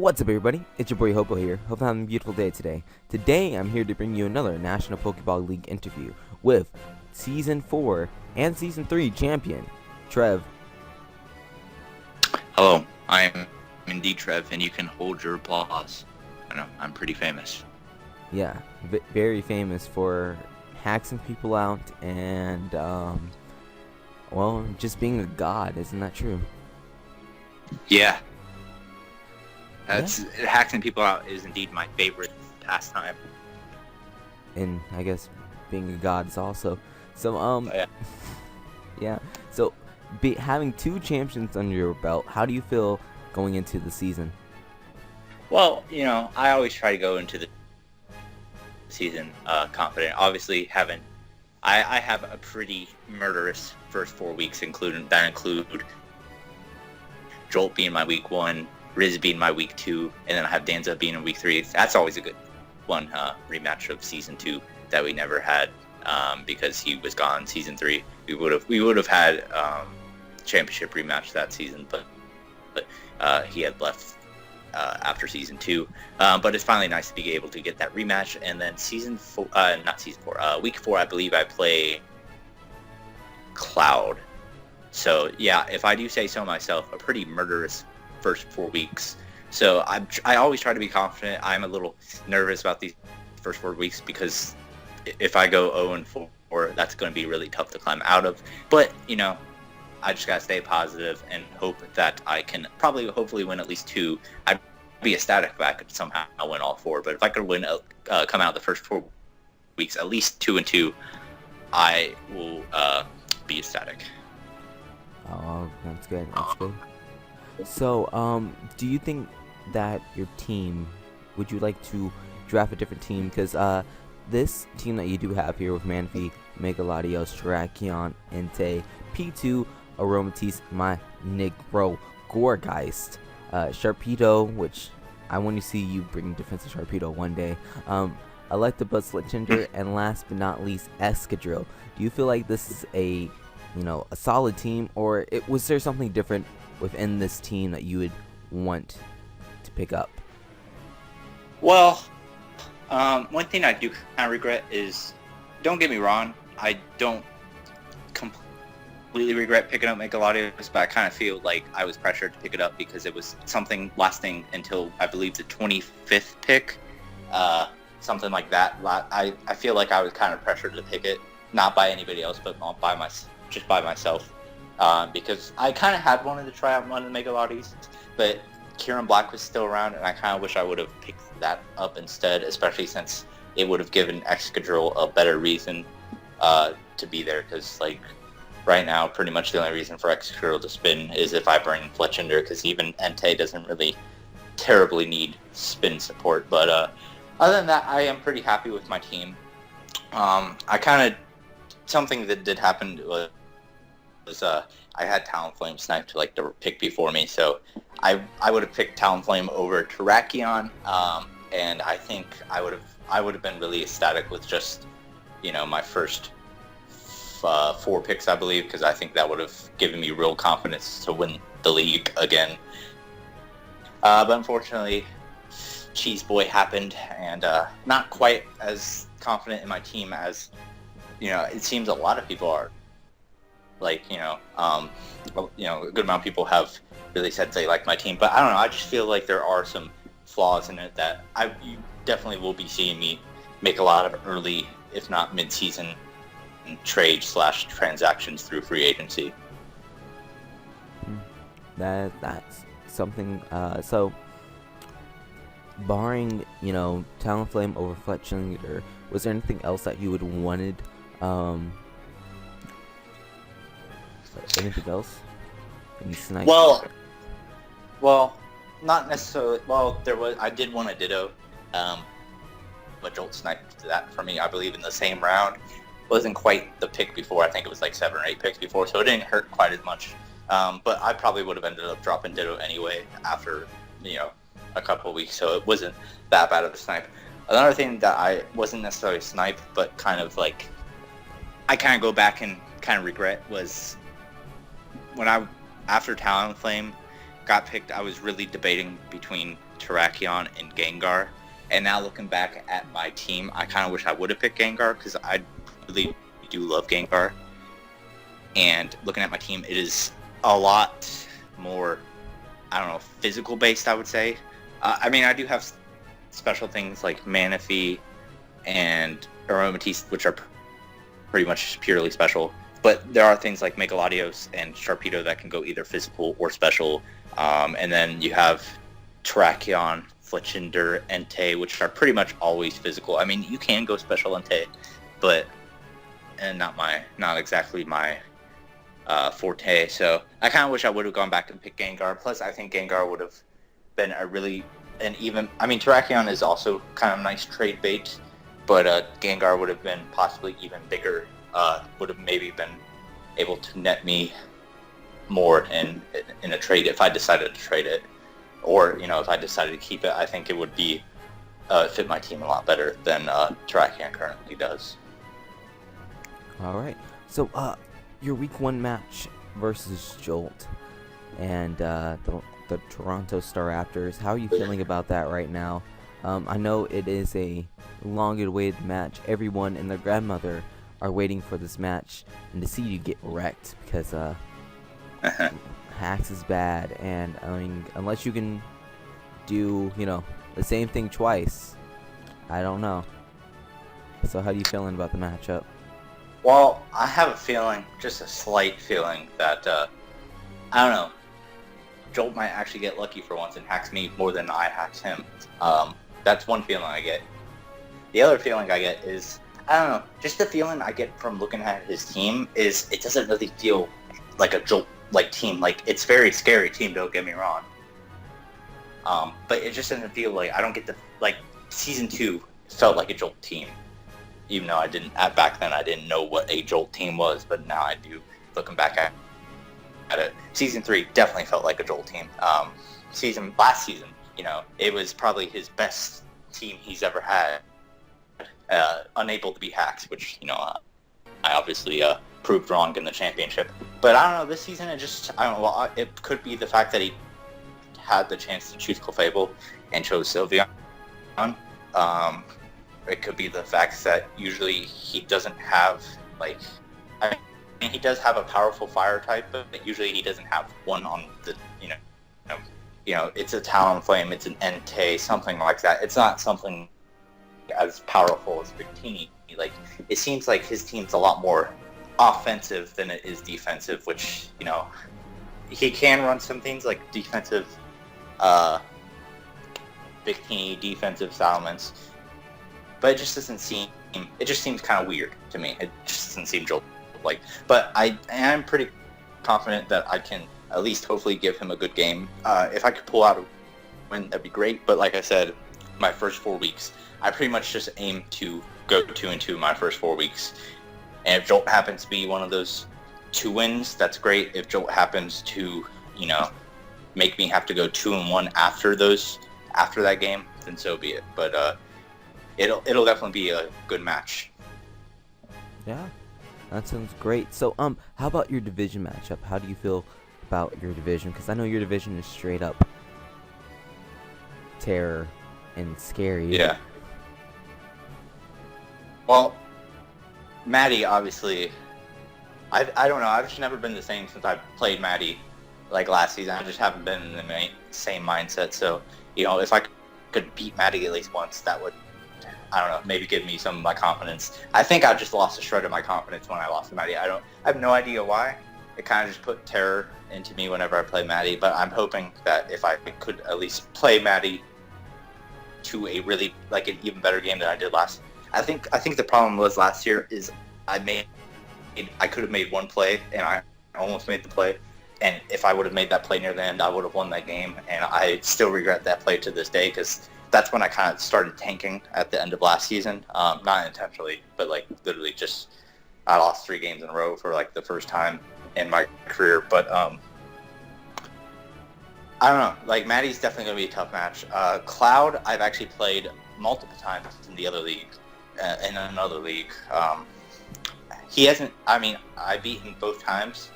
What's up, everybody? It's your boy Hopo here. Hope you're having a beautiful day today. Today, I'm here to bring you another National Pokeball League interview with Season 4 and Season 3 champion, Trev. Hello, I'm indeed Trev, and you can hold your applause. I know, I'm pretty famous. Yeah, very famous for hacking people out and, well, just being a god. Isn't that true? Yeah. Hacking people out is indeed my favorite pastime. And I guess being a god is also. So, Yeah. yeah. So, having two champions under your belt, how do you feel going into the season? Well, you know, I always try to go into the season confident. Obviously, I have a pretty murderous first 4 weeks, include Jolt being my week 1, Riz being my week 2, and then I have Danza being in week 3. That's always a good one, rematch of season 2 that we never had because he was gone season 3. We would have had championship rematch that season, but he had left after season 2. But it's finally nice to be able to get that rematch. And then week 4, I believe I play Cloud. So yeah, if I do say so myself, a pretty murderous first 4 weeks. So I always try to be confident. I'm a little nervous about these first 4 weeks because if I go 0-4, that's going to be really tough to climb out of. But you know, I just gotta stay positive and hope that I can hopefully win at least 2. I'd be ecstatic if I could somehow win all 4. But if I could come out the first 4 weeks at least 2-2, I will be ecstatic. Oh, that's good. That's good. So, do you think that your team, would you like to draft a different team? Because this team that you do have here with Manphy, Megaladios, Terrakion, Entei, P2, Aromatisse, my Negro, Gourgeist, Sharpedo, which I want to see you bring defensive Sharpedo one day, Electabuzz, Sledgender, and last but not least, Escadrille. Do you feel like this is a solid team, or was there something different within this team that you would want to pick up? Well, one thing I do kind of regret is, don't get me wrong, I don't completely regret picking up Megalodius, but I kind of feel like I was pressured to pick it up because it was something lasting until, I believe, the 25th pick, something like that. I feel like I was kind of pressured to pick it, not by anybody else, but just by myself, because I kind of had wanted to try out one of the Megalodies, but Kieran Black was still around, and I kind of wish I would have picked that up instead, especially since it would have given Excadrill a better reason to be there, because like right now, pretty much the only reason for Excadrill to spin is if I bring Fletchender, because even Entei doesn't really terribly need spin support. But other than that, I am pretty happy with my team. Something that did happen was I had Talonflame sniped like the pick before me, so I would have picked Talonflame over Terrakion, and I think I would have been really ecstatic with just my first 4 picks, I believe, because I think that would have given me real confidence to win the league again. But unfortunately, Cheese Boy happened, and not quite as confident in my team as it seems a lot of people are. Like, a good amount of people have really said they like my team, but I don't know, I just feel like there are some flaws in it that you definitely will be seeing me make a lot of early, if not mid-season, trade/transactions through free agency. That's something, so barring, Talonflame over Fletchender, was there anything else that you would wanted? Anything else? Any snipes? Well, not necessarily. Well, I did want a Ditto, but Jolt sniped that for me, I believe, in the same round. Wasn't quite the pick before. I think it was like 7 or 8 picks before, so it didn't hurt quite as much. But I probably would have ended up dropping Ditto anyway after, a couple of weeks, so it wasn't that bad of a snipe. Another thing that I wasn't necessarily snipe, but kind of like, I kind of go back and kind of regret was when after Talonflame got picked, I was really debating between Terrakion and Gengar. And now looking back at my team, I kind of wish I would have picked Gengar because I really do love Gengar. And looking at my team, it is a lot more, I don't know, physical based, I would say. I mean, I do have special things like Manaphy and Aromatisse, which are pretty much purely special. But there are things like Megaladios and Sharpedo that can go either physical or special. And then you have Terrakion, Fletchinder, Entei, which are pretty much always physical. I mean, you can go special Entei, but not exactly my forte. So I kind of wish I would have gone back and picked Gengar. Plus, I think Gengar would have been Terrakion is also kind of nice trade bait, but Gengar would have been possibly even bigger. Would have maybe been able to net me more in a trade if I decided to trade it, or if I decided to keep it. I think it would be fit my team a lot better than Terrakion currently does. All right. So your week 1 match versus Jolt and the Toronto Star Raptors. How are you feeling about that right now? I know it is a long-awaited match. Everyone and their grandmother are waiting for this match and to see you get wrecked because Hacks is bad, and I mean, unless you can do the same thing twice, I don't know. So how are you feeling about the matchup? Well, I have a feeling, just a slight feeling, that I don't know, Jolt might actually get lucky for once and hacks me more than I hacks him. That's one feeling I get. The other feeling I get is, I don't know, just the feeling I get from looking at his team is it doesn't really feel like a Jolt-like team. Like, it's a very scary team, don't get me wrong. But it just doesn't feel like, I don't get the, like, Season 2 felt like a Jolt team. Even though back then I didn't know what a Jolt team was, but now I do, looking back at it. Season 3 definitely felt like a Jolt team. Last season, it was probably his best team he's ever had. Unable to be hacked, which I obviously proved wrong in the championship. But I don't know, this season it could be the fact that he had the chance to choose Clefable and chose Sylveon. It could be the fact that usually he doesn't have he does have a powerful fire type, but usually he doesn't have one on the it's a Talonflame, it's an Entei, something like that. It's not something as powerful as Victini. Like, it seems like his team's a lot more offensive than it is defensive, which, he can run some things like defensive Victini, defensive Salamence, but it just seems kind of weird to me. It just doesn't seem Jolt-like. But I am pretty confident that I can at least hopefully give him a good game. If I could pull out a win, that'd be great. But like I said, my first 4 weeks, I pretty much just aim to go 2-2 my first 4 weeks. And if Jolt happens to be one of those 2 wins, that's great. If Jolt happens to, make me have to go 2-1 after that game, then so be it. But it'll definitely be a good match. Yeah, that sounds great. So how about your division matchup? How do you feel about your division? Because I know your division is straight up terror and scary. Yeah. Well, Maddie, obviously, I don't know. I've just never been the same since I played Maddie, like last season. I just haven't been in the same mindset. So, if I could beat Maddie at least once, that would, I don't know, maybe give me some of my confidence. I think I just lost a shred of my confidence when I lost to Maddie. I have no idea why. It kind of just put terror into me whenever I play Maddie. But I'm hoping that if I could at least play Maddie to a really, like, an even better game than I did last. I think the problem was last year is I could have made one play and I almost made the play, and if I would have made that play near the end, I would have won that game, and I still regret that play to this day because that's when I kind of started tanking at the end of last season. Not intentionally, but like literally just I lost 3 games in a row for like the first time in my career. But I don't know. Like, Maddie's definitely going to be a tough match. Cloud, I've actually played multiple times in the other league, in another league. He hasn't. I mean, I beat him both times,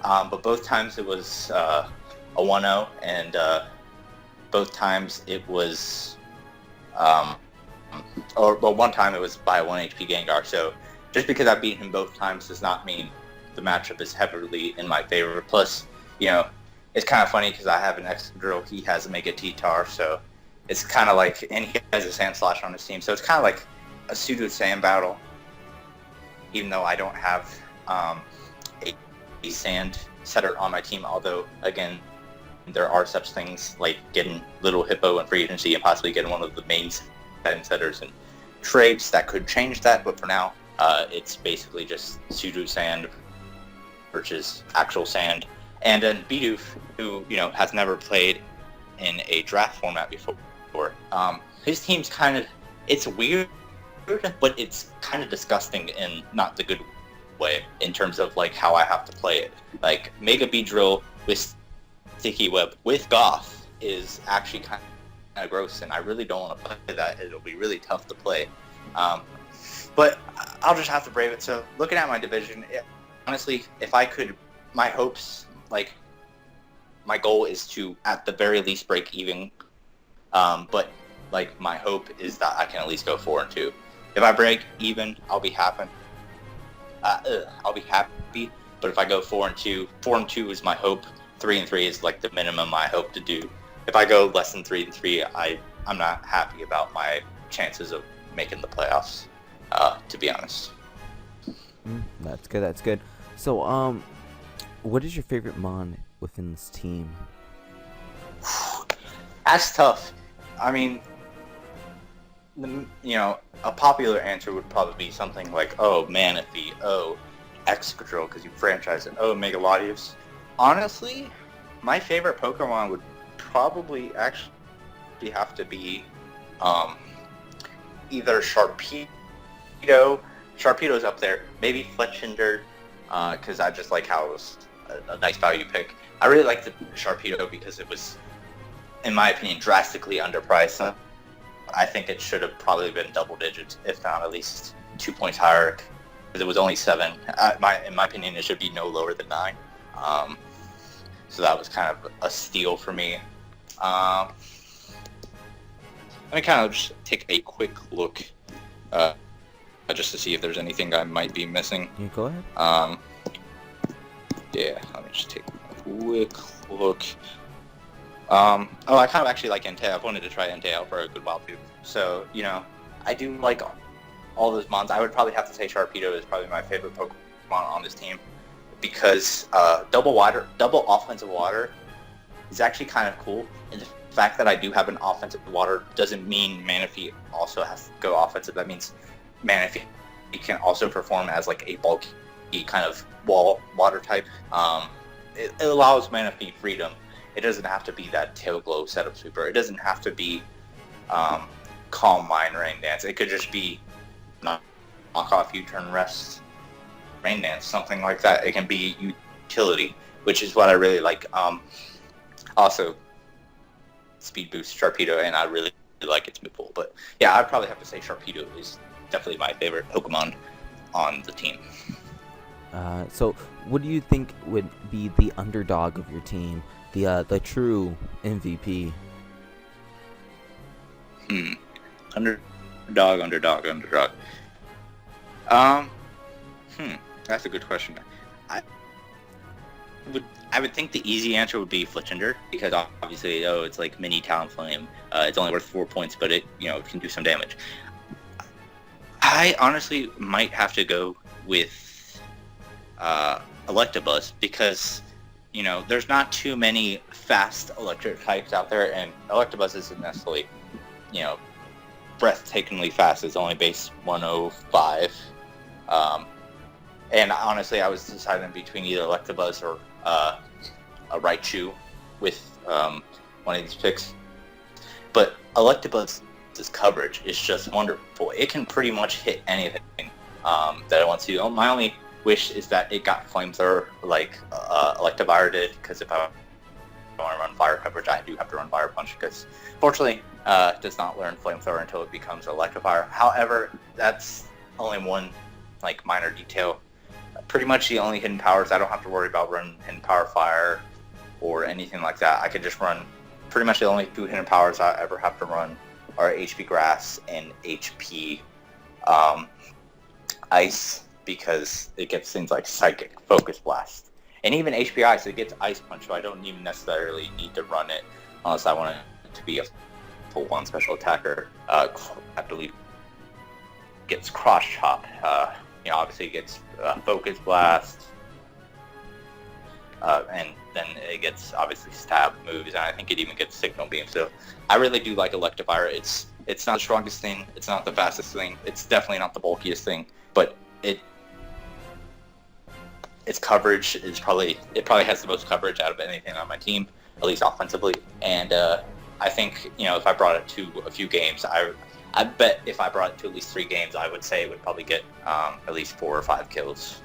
but both times it was a 1-0, and both times it was, one time it was by 1 HP Gengar. So just because I beat him both times does not mean the matchup is heavily in my favor. Plus, it's kind of funny because I have an Excadrill, he has a Mega T-Tar, so it's kind of like, and he has a Sand Slash on his team, so it's kind of like a pseudo Sand battle, even though I don't have a Sand setter on my team, although, again, there are such things like getting Little Hippo and Free Agency and possibly getting one of the main Sand setters and trades that could change that, but for now, it's basically just pseudo Sand versus actual Sand. And then Bidoof, who, has never played in a draft format before, his team's kind of, it's weird, but it's kind of disgusting in not the good way in terms of, like, how I have to play it. Like, Mega Beedrill with Sticky Web with Goth is actually kind of gross, and I really don't want to play that. It'll be really tough to play. But I'll just have to brave it. So, looking at my division, honestly, if I could, my hopes, like, my goal is to, at the very least, break even. But, like, my hope is that I can at least go 4-2. If I break even, I'll be happy. But if I go 4-2, 4-2 is my hope. 3-3 is like the minimum I hope to do. If I go less than 3-3, I'm not happy about my chances of making the playoffs. To be honest. That's good. That's good. So, what is your favorite Mon within this team? That's tough. I mean, a popular answer would probably be something like, oh, Manaphy, oh, Excadrill, because you franchise it, oh, Megalodius. Honestly, my favorite Pokemon would probably actually have to be either Sharpedo. Sharpedo's up there. Maybe Fletchinder, because I just like how it was a nice value pick. I really liked the Sharpedo because it was, in my opinion, drastically underpriced. I think it should have probably been double digits, if not at least 2 points higher, because it was only 7. In my opinion, it should be no lower than 9. So that was kind of a steal for me. Let me kind of just take a quick look, just to see if there's anything I might be missing. You go ahead. Yeah, let me just take a quick look. I kind of actually like Entei. I've wanted to try Entei out for a good while too. So, I do like all those mons. I would probably have to say Sharpedo is probably my favorite Pokemon on this team because double offensive water is actually kind of cool. And the fact that I do have an offensive water doesn't mean Manaphy also has to go offensive. That means Manaphy can also perform as like a bulky kind of wall water type. It allows Manaphy freedom. It doesn't have to be that Tail Glow setup sweeper. It doesn't have to be Calm Mind Rain Dance. It could just be knock off U-turn rest Rain Dance, something like that. It can be utility, which is what I really like. Also, Speed Boost Sharpedo, and I really like its move pool. But yeah, I'd probably have to say Sharpedo is definitely my favorite Pokemon on the team. So what do you think would be the underdog of your team? The true MVP. Underdog. That's a good question. I would think the easy answer would be Fletchinder because obviously, it's like mini Talonflame. It's only worth 4 points, but it can do some damage. I honestly might have to go with Electabuzz because there's not too many fast electric types out there, and Electabuzz isn't necessarily, breathtakingly fast. It's only base 105. And honestly, I was deciding between either Electabuzz or a Raichu with one of these picks. But Electabuzz's coverage is just wonderful. It can pretty much hit anything that it wants to. My only wish is that it got Flamethrower like Electivire did, because if I want to run Fire coverage, I do have to run Fire Punch, because fortunately it does not learn Flamethrower until it becomes Electivire. However, that's only one minor detail. Pretty much the only hidden powers, I don't have to worry about running Hidden Power Fire or anything like that. I could just run pretty much the only two hidden powers I ever have to run are HP Grass and HP Ice, because it gets things like Psychic, Focus Blast. And even HP Ice, it gets Ice Punch, so I don't even necessarily need to run it unless I want it to be a full one special attacker. I believe gets Cross Chop. Obviously it gets Focus Blast. And then it gets obviously stab moves, and I think it even gets Signal Beam. So I really do like Electivire. It's not the strongest thing, it's not the fastest thing, it's definitely not the bulkiest thing, but its coverage is probably has the most coverage out of anything on my team, at least offensively. And I think if I brought it to a few games, I bet if I brought it to at least 3 games, I would say it would probably get at least 4 or 5 kills.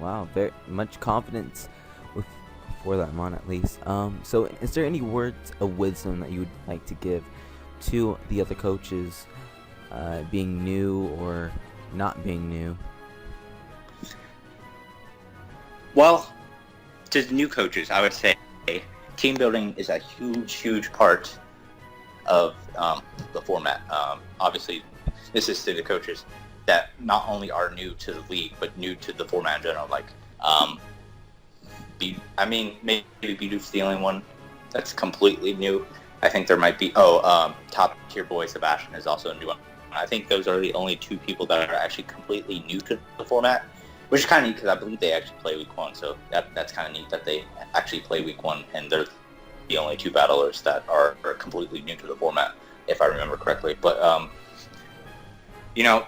Wow, very much confidence for that mon at least. So is there any words of wisdom that you would like to give to the other coaches, being new or not being new? Well, to the new coaches, I would say team building is a huge part of the format. Obviously, this is to the coaches that not only are new to the league, but new to the format in general. Like, maybe Bedoof's the only one that's completely new. I think there might be, top tier boy Sebastian is also a new one. I think those are the only 2 people that are actually completely new to the format, which is kind of neat because I believe they actually play week 1. So that's kind of neat that they actually play week 1, and they're the only 2 battlers that are completely new to the format, if I remember correctly. But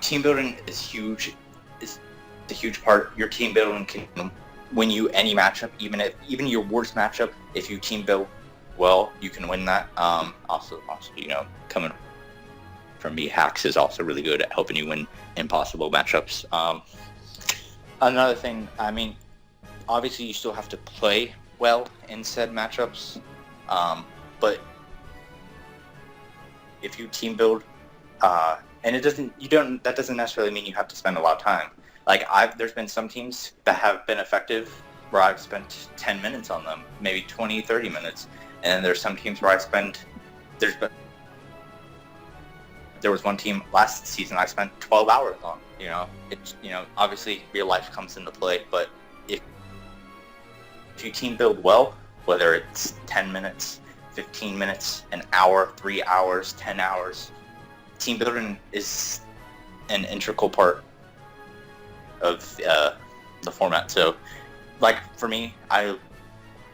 team building is huge. It's a huge part. Your team building can win you any matchup, even your worst matchup. If you team build well, you can win that. Also, coming from me, Hacks is also really good at helping you win impossible matchups. Another thing, obviously you still have to play well in said matchups, but if you team build, and that doesn't necessarily mean you have to spend a lot of time. Like, there's been some teams that have been effective where I've spent 10 minutes on them, maybe 20, 30 minutes. And then there's some teams where there was one team last season I spent 12 hours on. Obviously real life comes into play, but if you team build well, whether it's 10 minutes, 15 minutes, an hour, 3 hours, 10 hours, team building is an integral part of the format. So, like, for me, I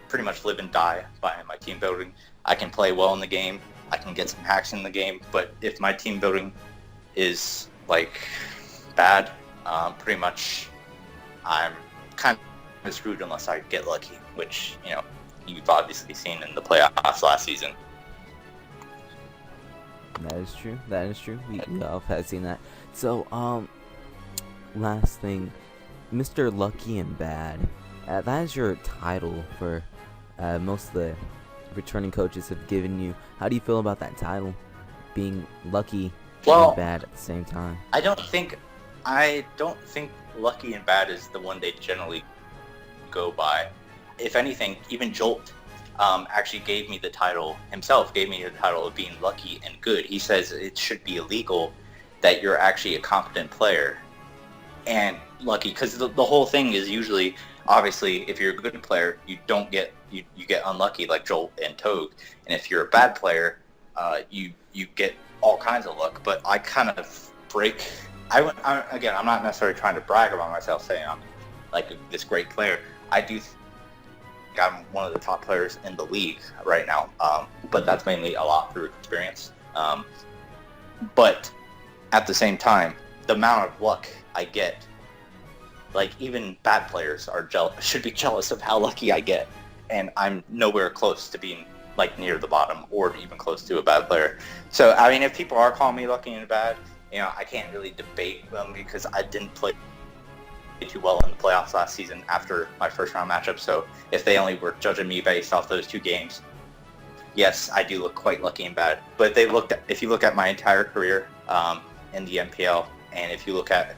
pretty much live and die by my team building. I can play well in the game, I can get some hacks in the game, but if my team building is, like, bad, pretty much I'm kind of screwed unless I get lucky, which, you've obviously seen in the playoffs last season. That is true. We all have seen that. So, last thing, Mr. Lucky and Bad. That is your title for most of the returning coaches have given you. How do you feel about that title, being lucky and bad at the same time? I don't think Lucky and Bad is the one they generally go by. If anything, even Jolt actually gave me the title of being lucky and good. He says it should be illegal that you're actually a competent player and lucky, because the whole thing is usually, obviously, if you're a good player, you don't get you get unlucky like Jolt and Togue, and if you're a bad player, you get all kinds of luck. But I kind of break. I'm not necessarily trying to brag about myself, saying I'm like this great player. I do think I'm one of the top players in the league right now, but that's mainly a lot through experience. But at the same time, the amount of luck I get, like, even bad players should be jealous of how lucky I get, and I'm nowhere close to being like near the bottom or even close to a bad player. So if people are calling me lucky and bad, I can't really debate them because I didn't play too well in the playoffs last season after my first round matchup. So if they only were judging me based off those 2 games, yes, I do look quite lucky and bad. But if you look at my entire career in the NPL, and if you look at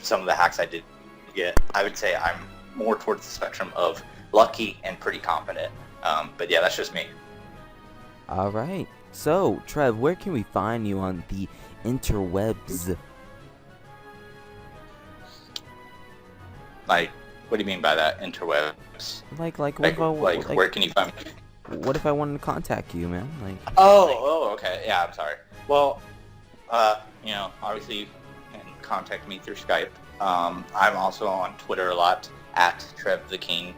some of the hacks I did get, I would say I'm more towards the spectrum of lucky and pretty confident. But yeah, that's just me. All right. So, Trev, where can we find you on the interwebs? Like, what do you mean by that? Interwebs? Like, what Like, if I like, where can you find me? what if I wanted to contact you, man? Like, Oh, okay. Yeah, I'm sorry. Well, obviously you can contact me through Skype. I'm also on Twitter a lot at Trev the King.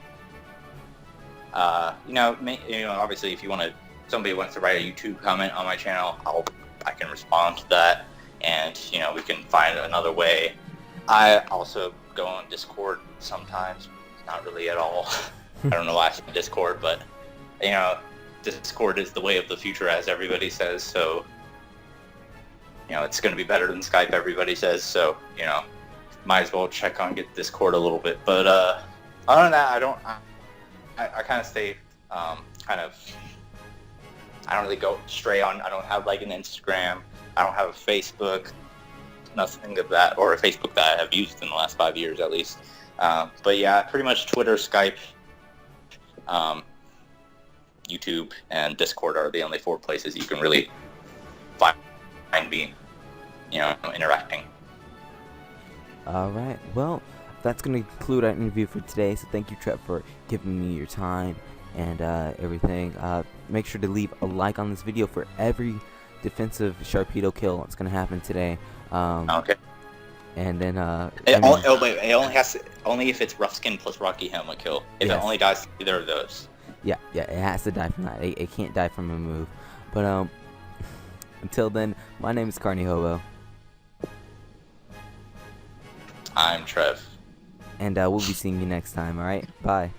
Obviously, if somebody wants to write a YouTube comment on my channel, I can respond to that, and we can find another way. I also go on Discord sometimes, not really at all. I don't know why I said Discord, but Discord is the way of the future, as everybody says. So it's going to be better than Skype, everybody says. So might as well check on get Discord a little bit. But other than that, I kind of stay I don't really go stray on. I don't have like an Instagram. I don't have a Facebook. Nothing of that, or a Facebook that I have used in the last 5 years at least. But yeah, pretty much Twitter, Skype, YouTube, and Discord are the only 4 places you can really find me, interacting. all right. Well, that's going to conclude our interview for today. So thank you, Trev, for giving me your time and everything. Make sure to leave a like on this video for every defensive Sharpedo kill that's going to happen today. Okay. And then It only if it's Rough Skin plus Rocky Helmet kill. If it only dies to either of those. Yeah, it has to die from that. It can't die from a move. But until then, my name is Carney Hobo. I'm Trev. And we'll be seeing you next time, alright? Bye.